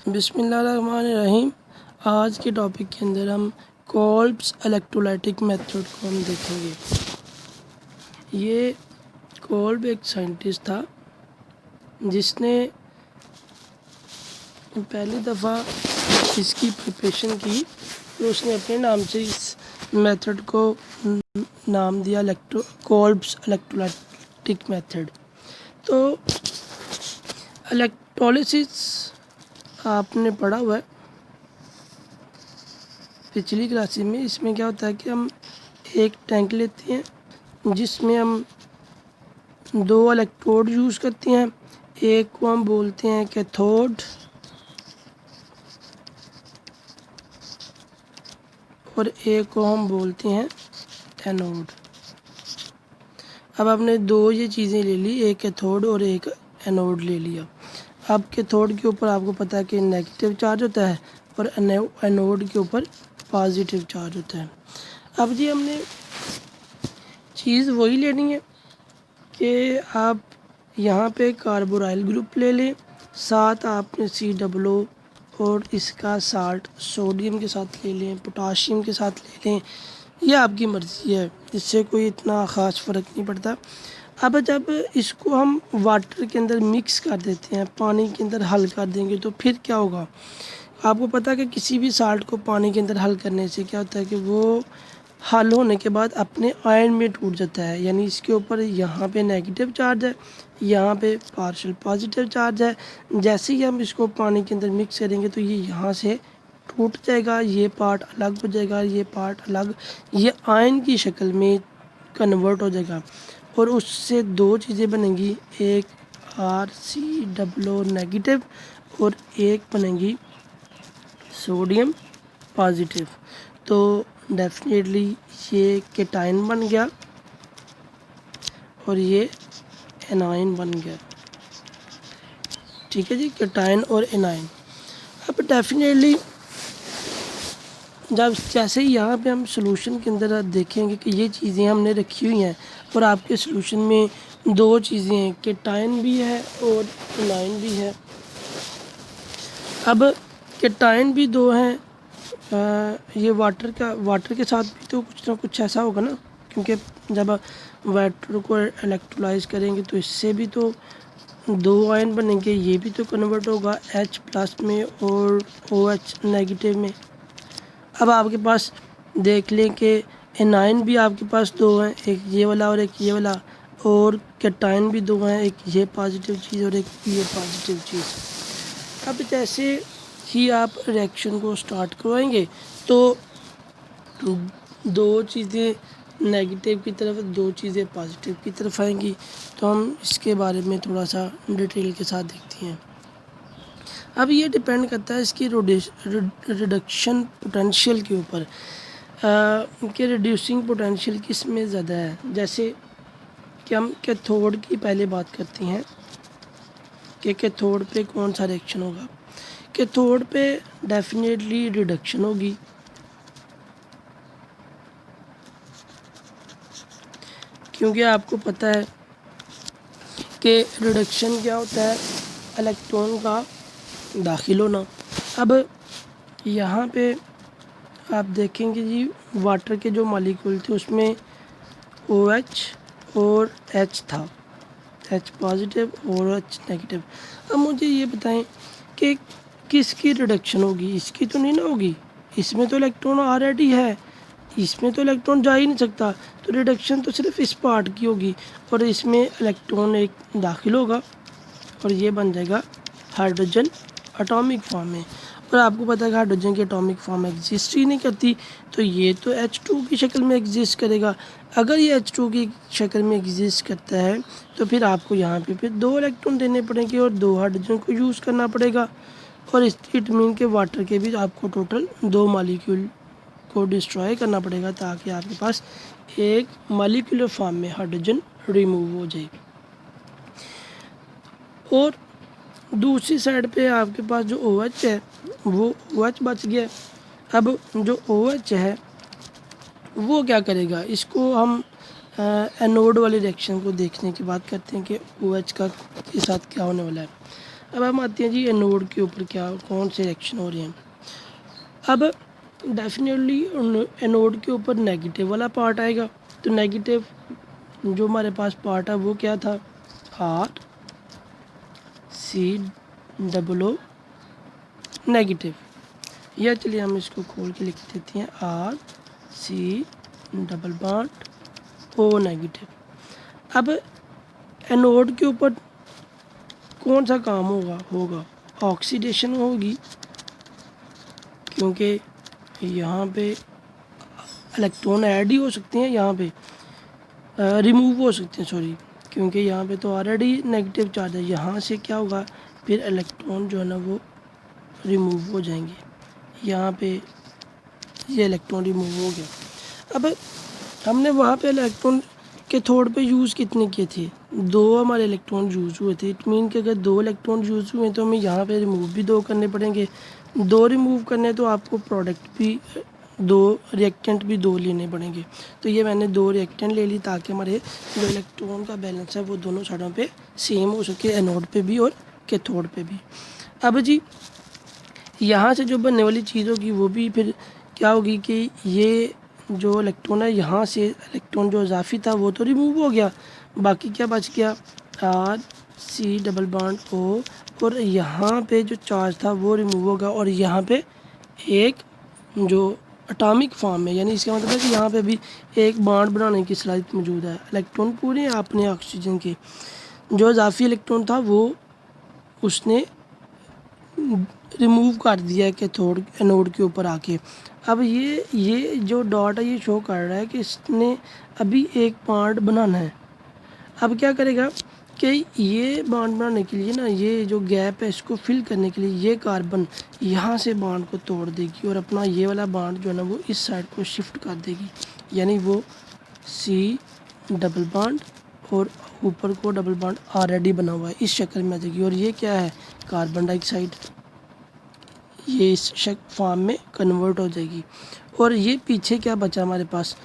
बिस्मिल्लाहिर्रहमानिर्रहीम। आज के टॉपिक के अंदर हम कोल्ब्स इलेक्ट्रोलाइटिक मेथड को हम देखेंगे। ये कोल्ब एक साइंटिस्ट था जिसने पहली दफ़ा इसकी प्रिपरेशन की, तो उसने अपने नाम से इस मेथड को नाम दिया कोल्ब्स इलेक्ट्रोलाइटिक मेथड। तो इलेक्ट्रोलिसिस आपने पढ़ा हुआ है पिछली क्लास में। इसमें क्या होता है कि हम एक टैंक लेते हैं जिसमें हम दो इलेक्ट्रोड यूज़ करते हैं। एक को हम बोलते हैं कैथोड और एक को हम बोलते हैं एनोड। अब आपने दो ये चीज़ें ले ली, एक कैथोड और एक एनोड ले लिया। अब कैथोड के ऊपर आपको पता है कि नेगेटिव चार्ज होता है और एनोड के ऊपर पॉजिटिव चार्ज होता है। अब जी हमने चीज़ वही लेनी है कि आप यहाँ पे कार्बोराइल ग्रुप ले लें, साथ आपने COO और इसका साल्ट सोडियम के साथ ले लें, पोटाशियम के साथ ले लें, यह आपकी मर्ज़ी है, इससे कोई इतना ख़ास फ़र्क नहीं पड़ता। अब जब इसको हम वाटर के अंदर मिक्स कर देते हैं, पानी के अंदर हल कर देंगे, तो फिर क्या होगा? आपको पता है कि किसी भी साल्ट को पानी के अंदर हल करने से क्या होता है कि वो हल होने के बाद अपने आयन में टूट जाता है। यानी इसके ऊपर यहाँ पे नेगेटिव चार्ज है, यहाँ पे पार्शियल पॉजिटिव चार्ज है। जैसे ही हम इसको पानी के अंदर मिक्स करेंगे तो ये यहाँ से टूट जाएगा, ये पार्ट अलग हो जाएगा, ये पार्ट अलग, ये आयन की शक्ल में कन्वर्ट हो जाएगा और उससे दो चीज़ें बनेंगी, एक RCOO नेगेटिव और एक बनेगी सोडियम पॉजिटिव। तो डेफिनेटली ये केटाइन बन गया और ये एनाइन बन गया। ठीक है जी, केटाइन और एनाइन। अब डेफिनेटली जब जैसे ही यहाँ पे हम सॉल्यूशन के अंदर देखेंगे कि ये चीज़ें हमने रखी हुई हैं और आपके सॉल्यूशन में दो चीज़ें हैं, केटाइन भी है और एनाइन भी है। अब केटाइन भी दो हैं, ये वाटर के साथ भी तो कुछ ना कुछ ऐसा होगा ना, क्योंकि जब वाटर को इलेक्ट्रोलाइज करेंगे तो इससे भी तो दो आयन बनेंगे, ये भी तो कन्वर्ट होगा H+ में और OH नेगेटिव में। अब आपके पास देख लें कि एनाइन भी आपके पास दो हैं, एक ये वाला और एक ये वाला, और केटाइन भी दो हैं, एक ये पॉजिटिव चीज़ और एक ये पॉजिटिव चीज़। अब जैसे ही आप रिएक्शन को स्टार्ट करवाएंगे तो दो चीज़ें नेगेटिव की तरफ, दो चीज़ें पॉजिटिव की तरफ आएंगी। तो हम इसके बारे में थोड़ा सा डिटेल के साथ देखते हैं। अब ये डिपेंड करता है इसकी रिडक्शन पोटेंशियल के ऊपर कि रिड्यूसिंग पोटेंशियल किस में ज़्यादा है। जैसे कि हम कैथोड की पहले बात करते हैं कि कैथोड पे कौन सा रिएक्शन होगा। कैथोड पे डेफिनेटली रिडक्शन होगी, क्योंकि आपको पता है कि रिडक्शन क्या होता है, इलेक्ट्रॉन का दाखिल होना। अब यहाँ पे आप देखेंगे जी वाटर के जो मॉलिक्यूल थे उसमें OH और H था, H पॉजिटिव और H नेगेटिव। अब मुझे ये बताएं कि किसकी रिडक्शन होगी? इसकी तो नहीं ना होगी, इसमें तो इलेक्ट्रॉन ऑलरेडी है, इसमें तो इलेक्ट्रॉन जा ही नहीं सकता, तो रिडक्शन तो सिर्फ इस पार्ट की होगी और इसमें इलेक्ट्रॉन एक दाखिल होगा और ये बन जाएगा हाइड्रोजन एटॉमिक फॉर्म में। और आपको पता है कि हाइड्रोजन की एटॉमिक फॉर्म एग्जिस्ट ही नहीं करती, तो ये तो H2 की शक्ल में एग्जिस्ट करेगा। अगर ये H2 की शक्ल में एग्जिस्ट करता है तो फिर आपको यहाँ पे फिर दो इलेक्ट्रॉन देने पड़ेंगे और दो हाइड्रोजन को यूज़ करना पड़ेगा, और इट मीन के वाटर के भी आपको टोटल दो मॉलिक्यूल को डिस्ट्रॉय करना पड़ेगा ताकि आपके पास एक मॉलिक्यूलर फॉर्म में हाइड्रोजन रिमूव हो जाए। और दूसरी साइड पे आपके पास जो OH है वो OH बच गया। अब जो OH है वो क्या करेगा, इसको हम एनोड वाले रिएक्शन को देखने की बात करते हैं कि OH का के साथ क्या होने वाला है। अब हम आते हैं जी एनोड के ऊपर, क्या कौन से रिएक्शन हो रहे हैं। अब डेफिनेटली एनोड के ऊपर नेगेटिव वाला पार्ट आएगा। तो नेगेटिव जो हमारे पास पार्ट है वो क्या था, RCOO नेगेटिव, या चलिए हम इसको खोल के लिख देते हैं RC_O नेगेटिव। अब एनोड के ऊपर कौन सा काम होगा ऑक्सीडेशन होगी, क्योंकि यहाँ पे इलेक्ट्रॉन ऐड ही हो सकते हैं, यहाँ पे रिमूव हो सकते हैं, सॉरी, क्योंकि यहाँ पे तो ऑलरेडी नेगेटिव चार्ज है। यहाँ से क्या होगा, फिर इलेक्ट्रॉन जो है ना वो रिमूव हो जाएंगे। यहाँ पे ये इलेक्ट्रॉन रिमूव हो गया। अब हमने वहाँ पे इलेक्ट्रॉन के थोड़ पे यूज़ कितने किए थे, 2 हमारे इलेक्ट्रॉन यूज़ हुए थे। इट मीन कि अगर 2 इलेक्ट्रॉन यूज़ हुए तो हमें यहाँ पे रिमूव भी 2 करने पड़ेंगे। 2 रिमूव करने तो आपको प्रोडक्ट भी 2 रिएक्टेंट भी 2 लेने पड़ेंगे। तो ये मैंने 2 रिएक्टेंट ले ली ताकि हमारे जो इलेक्ट्रॉन का बैलेंस है वो दोनों साइडों पे सेम हो सके, एनोड पे भी और कैथोड पे भी। अब जी यहाँ से जो बनने वाली चीज़ होगी वो भी फिर क्या होगी कि ये जो इलेक्ट्रॉन है, यहाँ से इलेक्ट्रॉन जो इजाफी था वो तो रिमूव हो गया, बाकी क्या बच गया, RC_O, और यहाँ पे जो चार्ज था वो रिमूव होगा, और यहाँ पे एक जो एटॉमिक फॉर्म में, यानी इसका मतलब है कि यहाँ पे भी एक बॉन्ड बनाने की सलाहियत मौजूद है। इलेक्ट्रॉन पूरे हैं अपने ऑक्सीजन के, जो इजाफी इलेक्ट्रॉन था वो उसने रिमूव कर दिया है कैथोड एनोड के ऊपर आके। अब ये जो डॉट है ये शो कर रहा है कि इसने अभी एक बॉन्ड बनाना है। अब क्या करेगा कि ये बॉन्ड बनाने के लिए ना, ये जो गैप है इसको फिल करने के लिए ये कार्बन यहाँ से बॉन्ड को तोड़ देगी और अपना ये वाला बॉन्ड जो है ना वो इस साइड को शिफ्ट कर देगी, यानी वो C डबल बॉन्ड और ऊपर को डबल बॉन्ड ऑलरेडी बना हुआ है इस शक्ल में आ जाएगी। और ये क्या है, कार्बन डाइऑक्साइड, ये इस फॉर्म में कन्वर्ट हो जाएगी। और ये पीछे क्या बचा हमारे पास,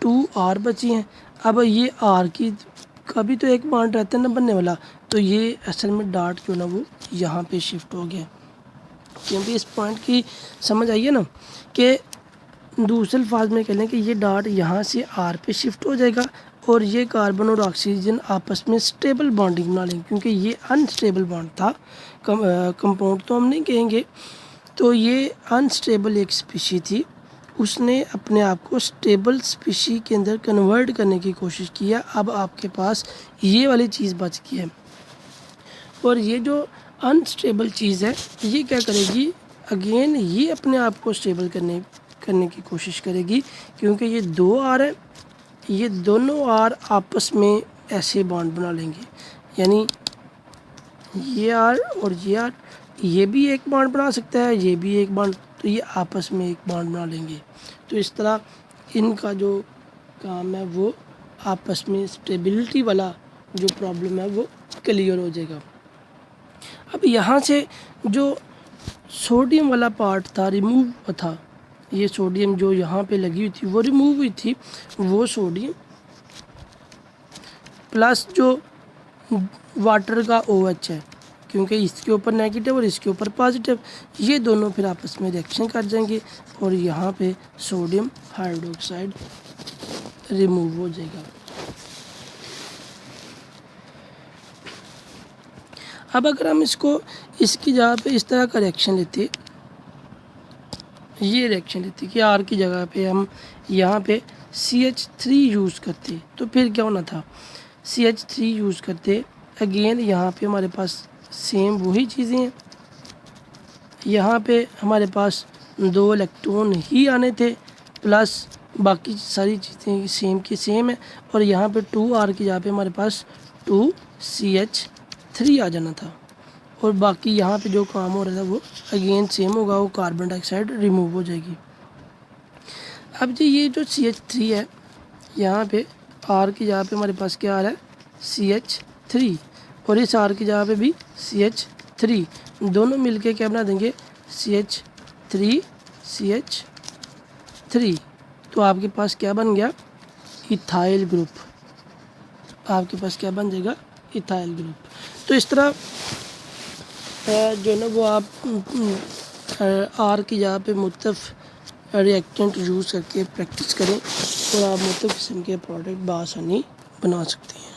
2R बची हैं। अब ये R की कभी तो एक बॉन्ड रहता है ना बनने वाला, तो ये असल में डॉट जो ना वो यहाँ पे शिफ्ट हो गया। क्योंकि इस पॉइंट की समझ आई है ना कि दूसरे अल्फाज में कह लें कि ये डॉट यहाँ से R पे शिफ्ट हो जाएगा और ये कार्बन और ऑक्सीजन आपस में स्टेबल बॉन्डिंग बना लेंगे, क्योंकि ये अनस्टेबल बॉन्ड था। कंपाउंड तो हम नहीं कहेंगे, तो ये अनस्टेबल एक स्पीशी थी, उसने अपने आप को स्टेबल स्पीशी के अंदर कन्वर्ट करने की कोशिश किया। अब आपके पास ये वाली चीज़ बच गई है, और ये जो अनस्टेबल चीज़ है ये क्या करेगी, अगेन ये अपने आप को स्टेबल करने की कोशिश करेगी, क्योंकि ये 2R है, ये दोनों R आपस में ऐसे बॉन्ड बना लेंगे, यानी ये R और ये R, ये भी एक बॉन्ड बना सकता है, ये भी एक बॉन्ड, तो ये आपस में एक बॉन्ड बना लेंगे। तो इस तरह इनका जो काम है वो आपस में स्टेबिलिटी वाला जो प्रॉब्लम है वो क्लियर हो जाएगा। अब यहाँ से जो सोडियम वाला पार्ट था रिमूव था, ये सोडियम जो यहाँ पे लगी हुई थी वो रिमूव हुई थी, वो सोडियम प्लस जो वाटर का OH है, क्योंकि इसके ऊपर नेगेटिव और इसके ऊपर पॉजिटिव, ये दोनों फिर आपस में रिएक्शन कर जाएंगे और यहाँ पे सोडियम हाइड्रोक्साइड रिमूव हो जाएगा। अब अगर हम इसको इसकी जगह पे इस तरह का रिएक्शन लेते, ये रिएक्शन लेते कि R की जगह पे हम यहाँ पे CH3 यूज़ करते, तो फिर क्या होना था, CH3 यूज़ करते, अगेन यहाँ पे हमारे पास सेम वही चीज़ें हैं, यहाँ पे हमारे पास 2 इलेक्ट्रॉन ही आने थे प्लस बाकी सारी चीज़ें सेम की सेम है, और यहाँ पे 2R की जगह पे हमारे पास 2CH3 आ जाना था, और बाकी यहाँ पे जो काम हो रहा था वो अगेन सेम होगा, वो कार्बन डाइऑक्साइड रिमूव हो जाएगी। अब जी ये जो CH3 है, यहाँ पे R की जगह पे हमारे पास क्या आ रहा है, CH3, और इस R की जगह पे भी CH3, दोनों मिलके क्या बना देंगे, CH3, तो आपके पास क्या बन गया, इथाइल ग्रुप, आपके पास क्या बन जाएगा, इथाइल ग्रुप। तो इस तरह जो ना वो आप आर की जगह पे मुख्तलिफ रिएक्टेंट यूज़ करके प्रैक्टिस करें और आप मुख्तलिफ किस्म के प्रोडक्ट बआसानी बना सकते हैं।